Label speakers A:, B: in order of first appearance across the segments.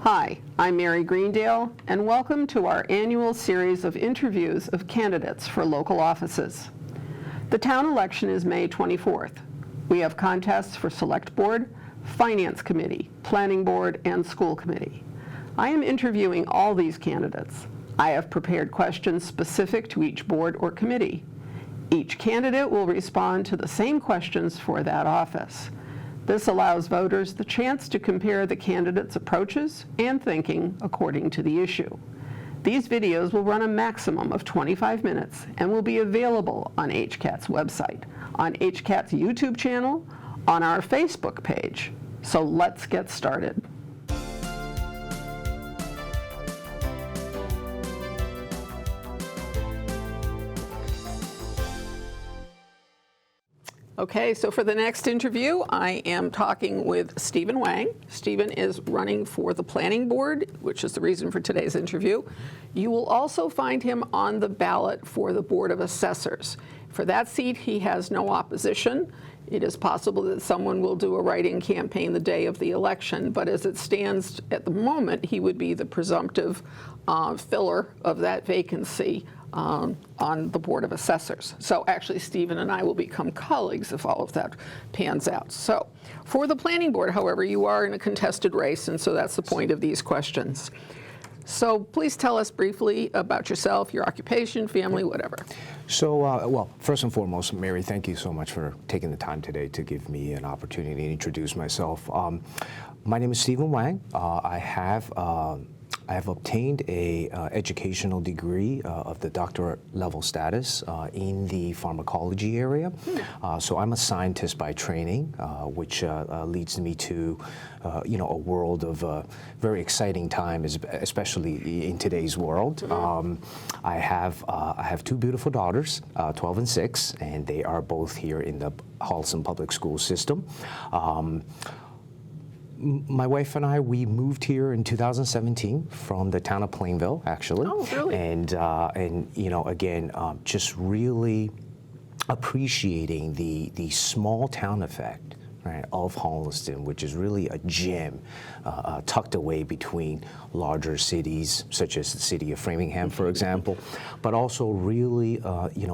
A: Hi, I'm Mary Greendale, and welcome to our annual series of interviews of candidates for local offices. The town election is May 24th. We have contests for Select Board, Finance Committee, Planning Board, and School Committee. I am interviewing all these candidates. I have prepared questions specific to each board or committee. Each candidate will respond to the same questions for that office. This allows voters the chance to compare the candidates' approaches and thinking according to the issue. These videos will run a maximum of 25 minutes and will be available on HCAT's website, on HCAT's YouTube channel, on our Facebook page. So let's get started. Okay, so for the next interview, I am talking with Stephen Wang. Stephen is running for the Planning Board, which is the reason for today's interview. You will also find him on the ballot for the Board of Assessors. For that seat, he has no opposition. It is possible that someone will do a write-in campaign the day of the election, but as it stands at the moment, he would be the presumptive filler of that vacancy on the Board of Assessors. So actually, Stephen and I will become colleagues if all of that pans out. So for the Planning Board, however, you are in a contested race, and so that's the point of these questions. So please tell us briefly about yourself, your occupation, family, whatever.
B: So, well, first and foremost, Mary, thank you so much for taking the time today to give me an opportunity to introduce myself. My name is Stephen Wang. I have obtained a educational degree of the doctorate level status in the pharmacology area. So I'm a scientist by training, which leads me to a world of very exciting time, especially in today's world. I have two beautiful daughters, 12 and 6, and they are both here in the Holliston public school system. My wife and I, we moved here in 2017 from the town of Plainville, actually.
A: Oh, really?
B: And again, just really appreciating the small town effect, right, of Holliston, which is really a gem tucked away between larger cities, such as the city of Framingham, for example, but also really,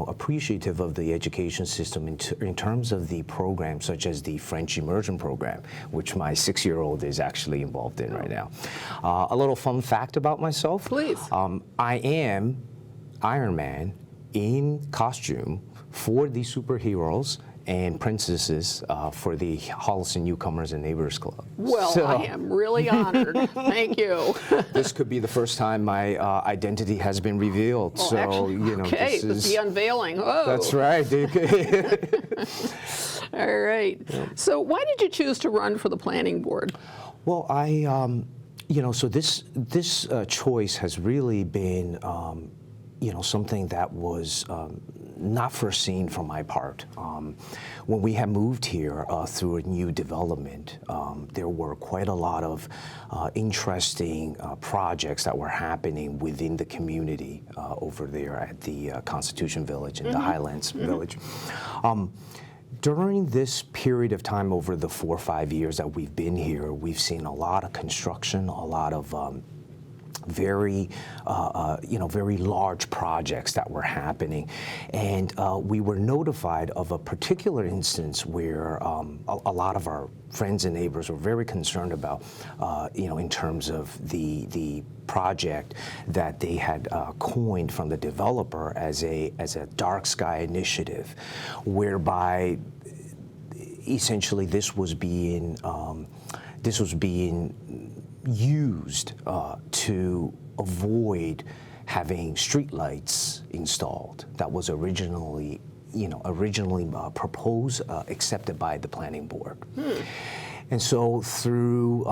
B: appreciative of the education system in terms of the programs, such as the French immersion program, which my 6-year-old is actually involved in right now. A little fun fact about myself.
A: Please.
B: I am Iron Man in costume for the superheroes and princesses for the Holliston Newcomers and Neighbors Club.
A: Well, so, I am really honored. Thank you.
B: This could be the first time my identity has been revealed.
A: Well,
B: so,
A: actually, okay, this is the unveiling. Oh.
B: That's right.
A: All right. Yeah. So why did you choose to run for the Planning Board?
B: Well, so this choice has really been, something that was not foreseen from my part. When we had moved here through a new development, there were quite a lot of interesting projects that were happening within the community over there at the Constitution Village and the Highlands Village. During this period of time, over the 4 or 5 years that we've been here, we've seen a lot of construction, a lot of very large projects that were happening, and we were notified of a particular instance where a lot of our friends and neighbors were very concerned about, in terms of the project that they had coined from the developer as a dark sky initiative, whereby essentially this was being used to avoid having streetlights installed. That was originally proposed, accepted by the Planning Board. And so through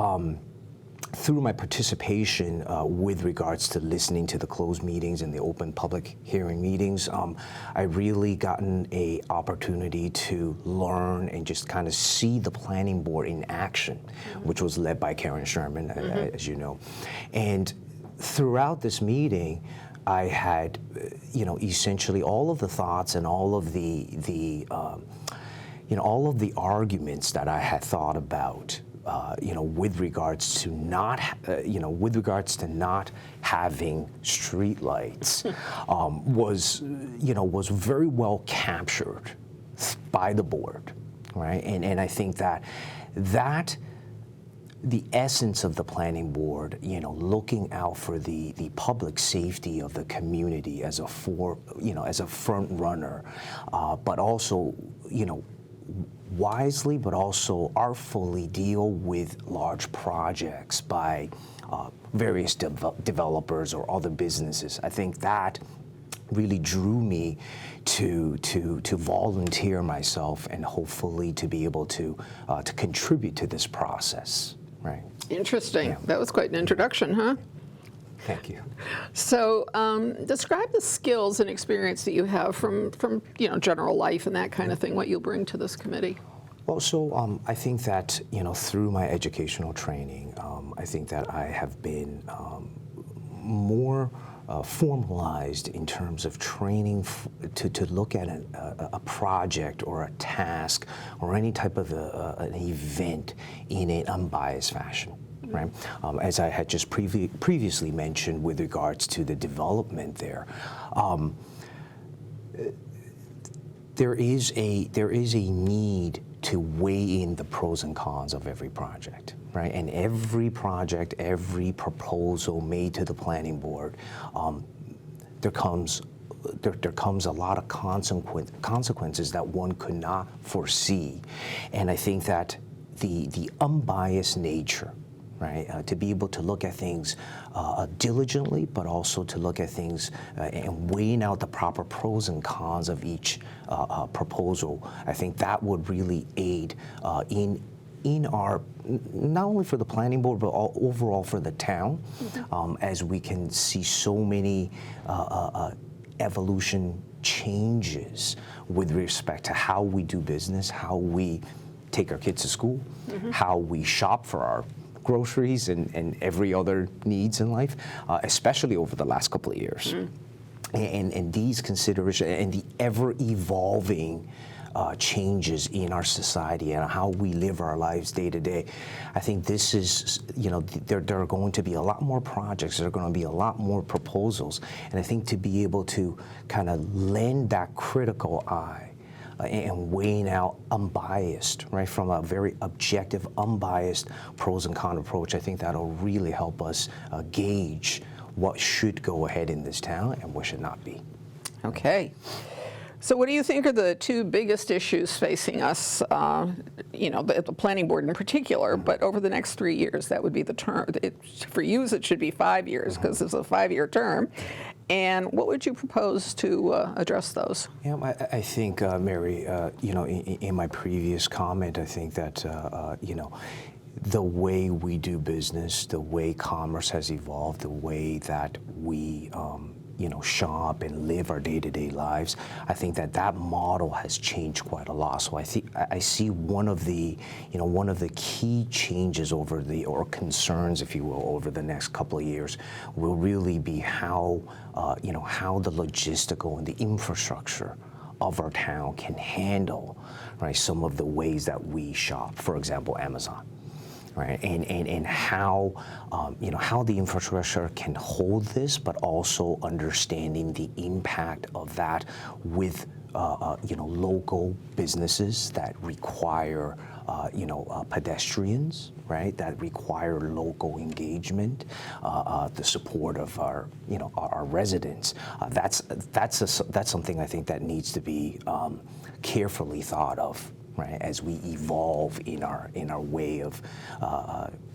B: my participation with regards to listening to the closed meetings and the open public hearing meetings, I really gotten an opportunity to learn and just kind of see the Planning Board in action, which was led by Karen Sherman, as you know. And throughout this meeting, I had, essentially all of the thoughts and all of the arguments that I had thought about with regards to not, having streetlights, was very well captured by the board, right? And I think that the essence of the planning board, looking out for the public safety of the community as a front runner, but also, wisely, but also artfully deal with large projects by various developers or other businesses. I think that really drew me to volunteer myself and hopefully to be able to contribute to this process. Right.
A: Interesting.
B: Yeah.
A: That was quite an introduction, huh?
B: Thank you.
A: So describe the skills and experience that you have from general life and that kind of thing, what you'll bring to this committee.
B: Well, so I think that, through my educational training, I think that I have been more formalized in terms of training to look at a project or a task or any type of an event in an unbiased fashion. Right? As I had just previously mentioned with regards to the development there is a need to weigh in the pros and cons of every project, right? And every project, every proposal made to the planning board, there comes a lot of consequences that one could not foresee. And I think that the unbiased nature, right, to be able to look at things diligently, but also to look at things and weighing out the proper pros and cons of each proposal, I think that would really aid in our, not only for the planning board, but overall for the town, as we can see so many evolution changes with respect to how we do business, how we take our kids to school, how we shop for our groceries and every other needs in life, especially over the last couple of years. And these considerations and the ever-evolving changes in our society and how we live our lives day to day, I think this is, there are going to be a lot more projects, there are going to be a lot more proposals, and I think to be able to kind of lend that critical eye and weighing out unbiased, right, from a very objective, unbiased pros and cons approach, I think that'll really help us gauge what should go ahead in this town and what should not be.
A: Okay. So what do you think are the two biggest issues facing us, the planning board in particular, but over the next 3 years? That would be the term. For you, it should be 5 years because it's a 5-year term. And what would you propose to address those?
B: Yeah, I think, Mary, in my previous comment, I think that, the way we do business, the way commerce has evolved, the way that we, shop and live our day-to-day lives, I think that model has changed quite a lot. So I see one of the key changes or concerns, if you will, over the next couple of years will really be how the logistical and the infrastructure of our town can handle, right, some of the ways that we shop. For example, Amazon. Right, and how how the infrastructure can hold this, but also understanding the impact of that with local businesses that require pedestrians, right, that require local engagement, the support of our our residents. That's something I think that needs to be carefully thought of, right, as we evolve in our way of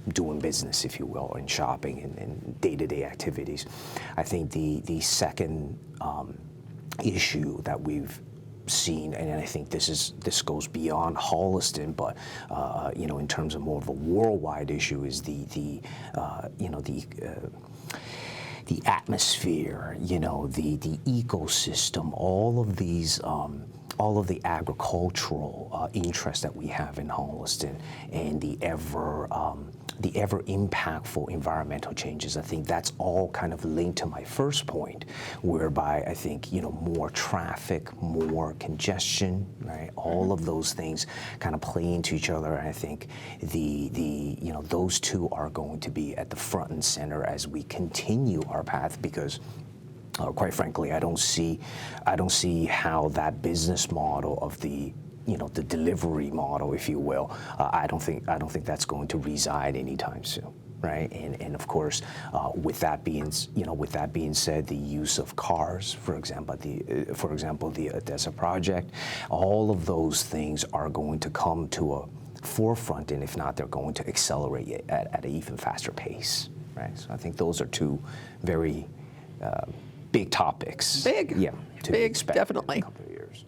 B: doing business, if you will, and shopping and day-to-day activities. I think the second issue that we've seen, and I think this goes beyond Holliston, but in terms of more of a worldwide issue, is the atmosphere, the ecosystem, all of the agricultural interests that we have in Holliston, and the ever ever impactful environmental changes. I think that's all kind of linked to my first point, whereby I think, more traffic, more congestion, right? All of those things kind of play into each other. And I think those two are going to be at the front and center as we continue our path, because quite frankly, I don't see how that business model of the delivery model, if you will, I don't think that's going to reside anytime soon, right? And of course, with that being said, the use of cars, for example, the Odessa project, all of those things are going to come to a forefront, and if not, they're going to accelerate at an even faster pace, right? So I think those are two very big topics.
A: Big,
B: yeah, to
A: big,
B: expect
A: definitely.
B: In a couple of years.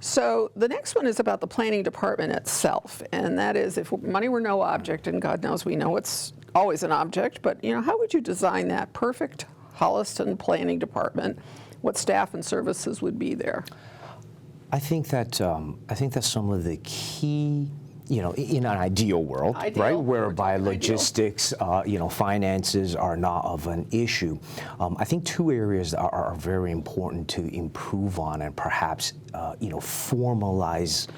A: So the next one is about the planning department itself, and that is, if money were no object, and God knows we know it's always an object, but how would you design that perfect Holliston planning department? What staff and services would be there?
B: I think that some of the key, in an ideal world, right, whereby logistics, finances are not of an issue. I think two areas are very important to improve on, and perhaps formalizing,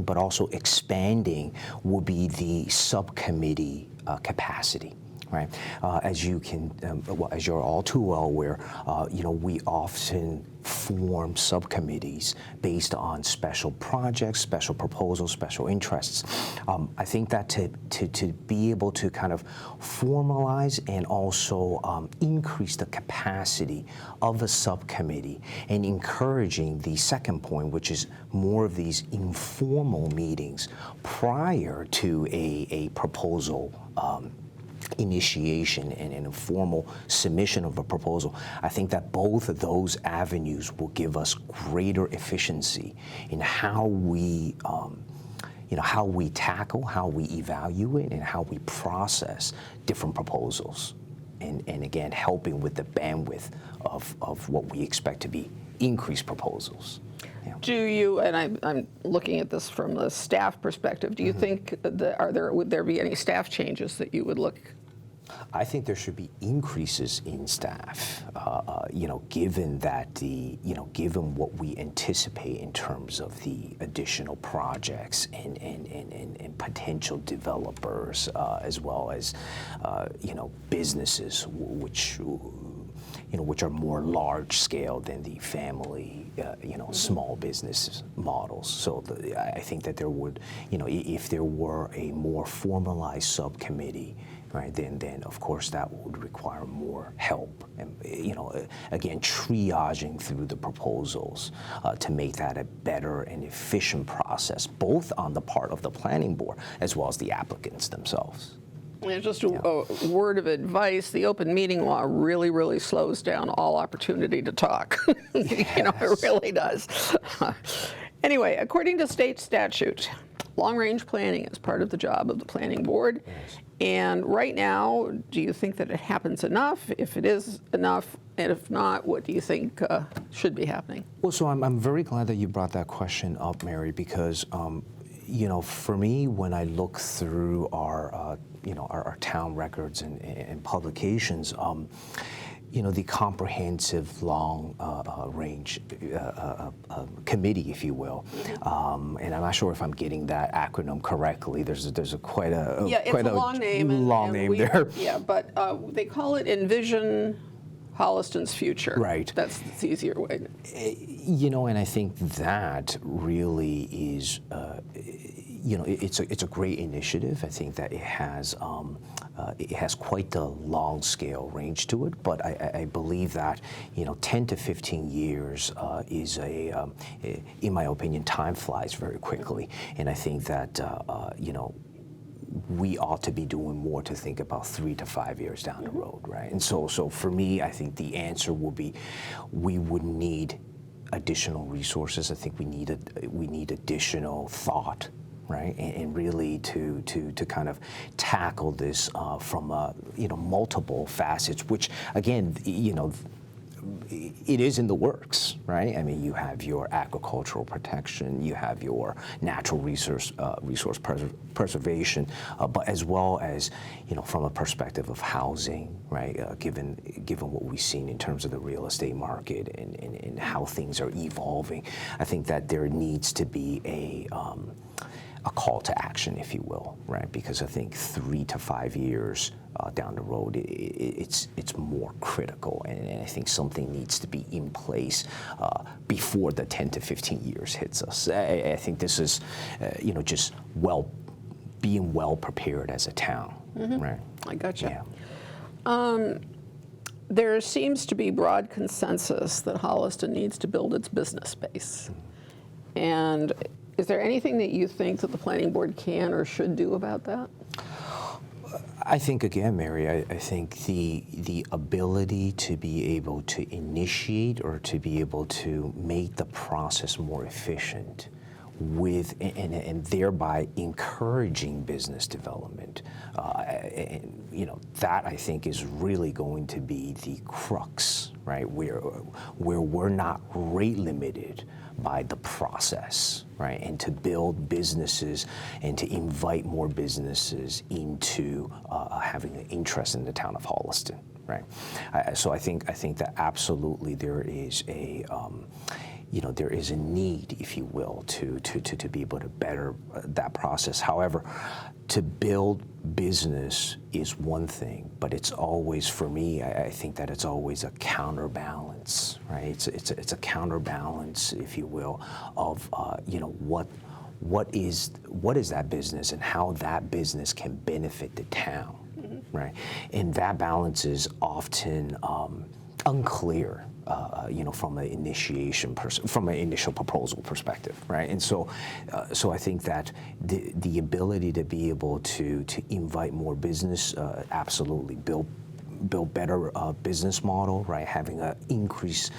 B: but also expanding would be the subcommittee capacity. Right, as you're all too well aware, we often form subcommittees based on special projects, special proposals, special interests. I think that to be able to kind of formalize and also increase the capacity of a subcommittee, and encouraging the second point, which is more of these informal meetings prior to a proposal initiation and an informal submission of a proposal. I think that both of those avenues will give us greater efficiency in how we tackle, how we evaluate, and how we process different proposals. And again, helping with the bandwidth of what we expect to be increased proposals. Yeah.
A: Do you, and I'm looking at this from the staff perspective, do you think would there be any staff changes that you would look?
B: I think there should be increases in staff, given that given what we anticipate in terms of the additional projects and potential developers, as well as businesses which are more large scale than the family, small business models. So I think that there would, if there were a more formalized subcommittee, right, then of course that would require more help, and again, triaging through the proposals to make that a better and efficient process, both on the part of the planning board as well as the applicants themselves.
A: And just a word of advice, the open meeting law really, really slows down all opportunity to talk. It really does. Anyway, according to state statute, long-range planning is part of the job of the planning board.
B: Yes.
A: And right now, do you think that it happens enough? If it is enough, and if not, what do you think should be happening?
B: Well, so I'm very glad that you brought that question up, Mary, because for me, when I look through our town records and publications, the comprehensive long-range committee, if you will, and I'm not sure if I'm getting that acronym correctly. There's quite a
A: long name.
B: Long name there.
A: Yeah, but they call it Envision Holliston's future.
B: Right.
A: That's the easier way.
B: And I think that really is, it's a great initiative. I think that it has quite the long scale range to it, but I believe that 10 to 15 years is in my opinion, time flies very quickly, and I think that we ought to be doing more to think about 3 to 5 years down the road, right? And so for me, I think the answer will be, we would need additional resources. I think we need additional thought, right? And really to kind of tackle this from multiple facets, which again, it is in the works, right? I mean, you have your agricultural protection, you have your natural resource preservation, but as well as, from a perspective of housing, right? Given what we've seen in terms of the real estate market and how things are evolving, I think that there needs to be a call to action, if you will, right? Because I think 3 to 5 years down the road, it's more critical, and I think something needs to be in place before the 10 to 15 years hits us. I think this is, just being well prepared as a town, right?
A: I gotcha.
B: Yeah.
A: There seems to be broad consensus that Holliston needs to build its business base. And is there anything that you think that the planning board can or should do about that?
B: I think, again, Mary, I think the ability to be able to initiate or to be able to make the process more efficient with and thereby encouraging business development, that I think is really going to be the crux, right? Where we're not rate limited by the process, right? And to build businesses and to invite more businesses into having an interest in the town of Holliston, right? So I think that absolutely there is a there is a need, if you will, to be able to better that process. However, to build business is one thing, but it's always, for me, I think that it's always a counterbalance, right? It's a counterbalance, if you will, of what is that business and how that business can benefit the town, right? And that balance is often unclear. From an initial proposal perspective, right? And so I think that the ability to be able to invite more business, absolutely build better business model, right? Having an increased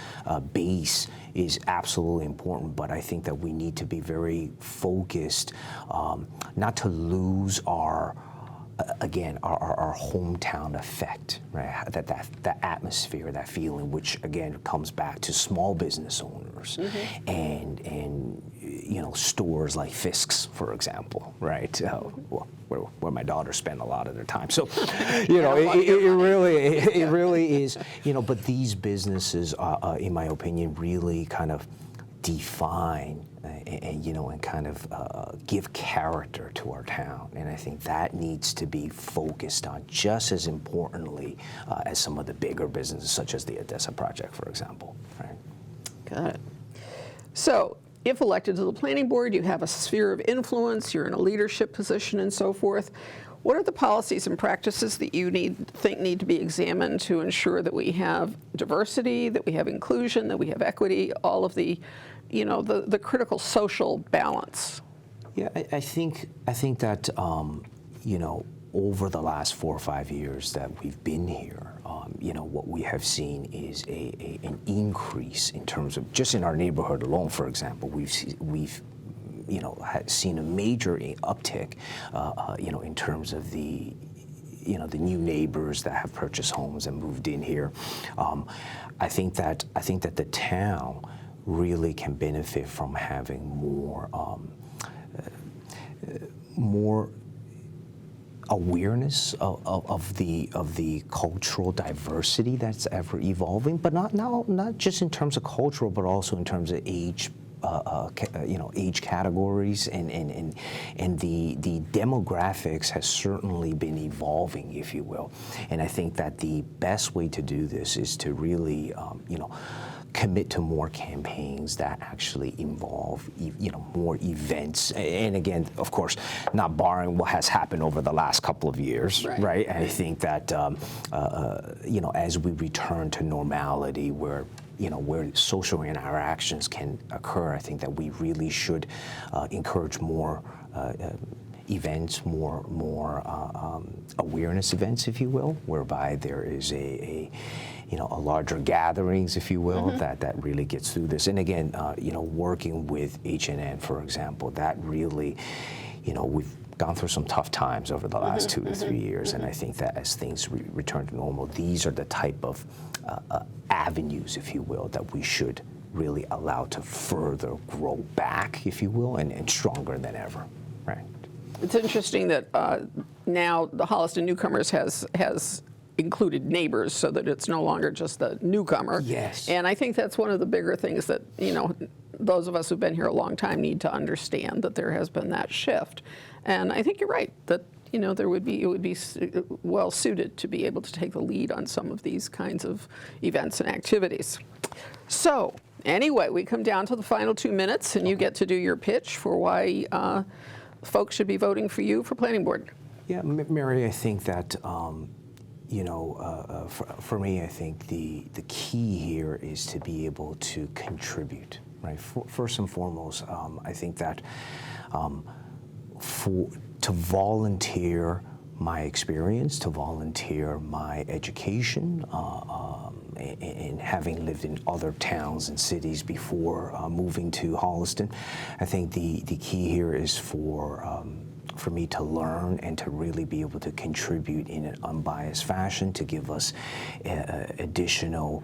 B: base is absolutely important, but I think that we need to be very focused, not to lose our hometown effect, right? That atmosphere, that feeling, which again comes back to small business owners and stores like Fisk's, for example, right? Where my daughters spend a lot of their time. So, it really is, but these businesses, in my opinion, really kind of define and kind of give character to our town. And I think that needs to be focused on just as importantly as some of the bigger businesses, such as the Odessa project, for example. Right?
A: Got it. So, if elected to the planning board, you have a sphere of influence, you're in a leadership position and so forth. What are the policies and practices that you think need to be examined to ensure that we have diversity, that we have inclusion, that we have equity, all of the critical social balance?
B: Yeah, I think that over the last 4 or 5 years that we've been here, what we have seen is an increase in terms of just in our neighborhood alone. For example, we've seen a major uptick, in terms of the new neighbors that have purchased homes and moved in here. I think that the town really can benefit from having more awareness of the cultural diversity that's ever evolving, but not just in terms of cultural, but also in terms of age. Age categories and the demographics has certainly been evolving, if you will. And I think that the best way to do this is to really, commit to more campaigns that actually involve, more events. And again, of course, not barring what has happened over the last couple of years, right? And I think that, as we return to normality, where social interactions can occur, I think that we really should encourage more events, more awareness events, if you will, whereby there is a larger gatherings, if you will, that really gets through this. And again, working with H&N, for example, that really, we've gone through some tough times over the last 2 to 3 years, and I think that as things return to normal, these are the type of avenues, if you will, that we should really allow to further grow back, if you will, and stronger than ever, right?
A: It's interesting that now the Holliston Newcomers has included neighbors, so that it's no longer just the newcomer.
B: Yes.
A: And I think that's one of the bigger things that, you know, those of us who've been here a long time need to understand, that there has been that shift. And I think you're right, that, you know, it would be well suited to be able to take the lead on some of these kinds of events and activities. So anyway, we come down to the final 2 minutes, and you get to do your pitch for why folks should be voting for you for planning board.
B: Yeah, Mary, I think that, you know, for me, I think the key here is to be able to contribute, right? First and foremost, I think that to volunteer my experience, to volunteer my education, and having lived in other towns and cities before moving to Holliston, I think the key here is for me to learn and to really be able to contribute in an unbiased fashion, to give us additional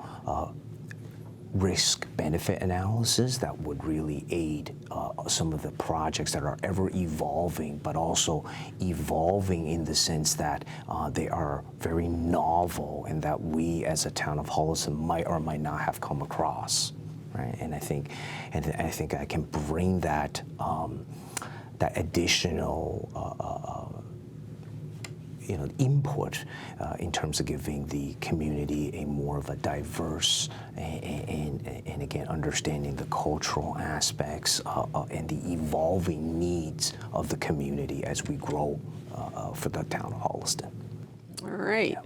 B: risk-benefit analysis that would really aid some of the projects that are ever evolving, but also evolving in the sense that they are very novel and that we as a town of Holliston might or might not have come across, right? And I think I can bring that that additional you know, input in terms of giving the community a more of a diverse and again, understanding the cultural aspects and the evolving needs of the community as we grow for the town of Holliston.
A: All right. Yeah.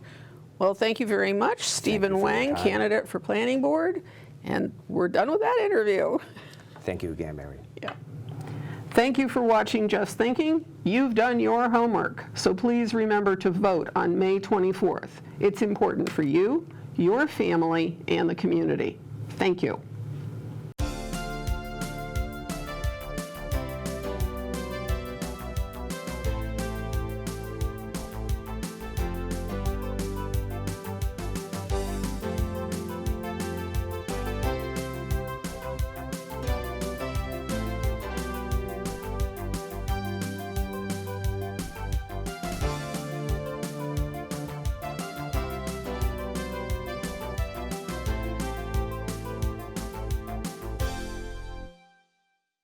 A: Well, thank you very much, Stephen Wang, candidate for planning board. And we're done with that interview.
B: Thank you again, Mary.
A: Yeah. Thank you for watching Just Thinking. You've done your homework, so please remember to vote on May 24th. It's important for you, your family, and the community. Thank you.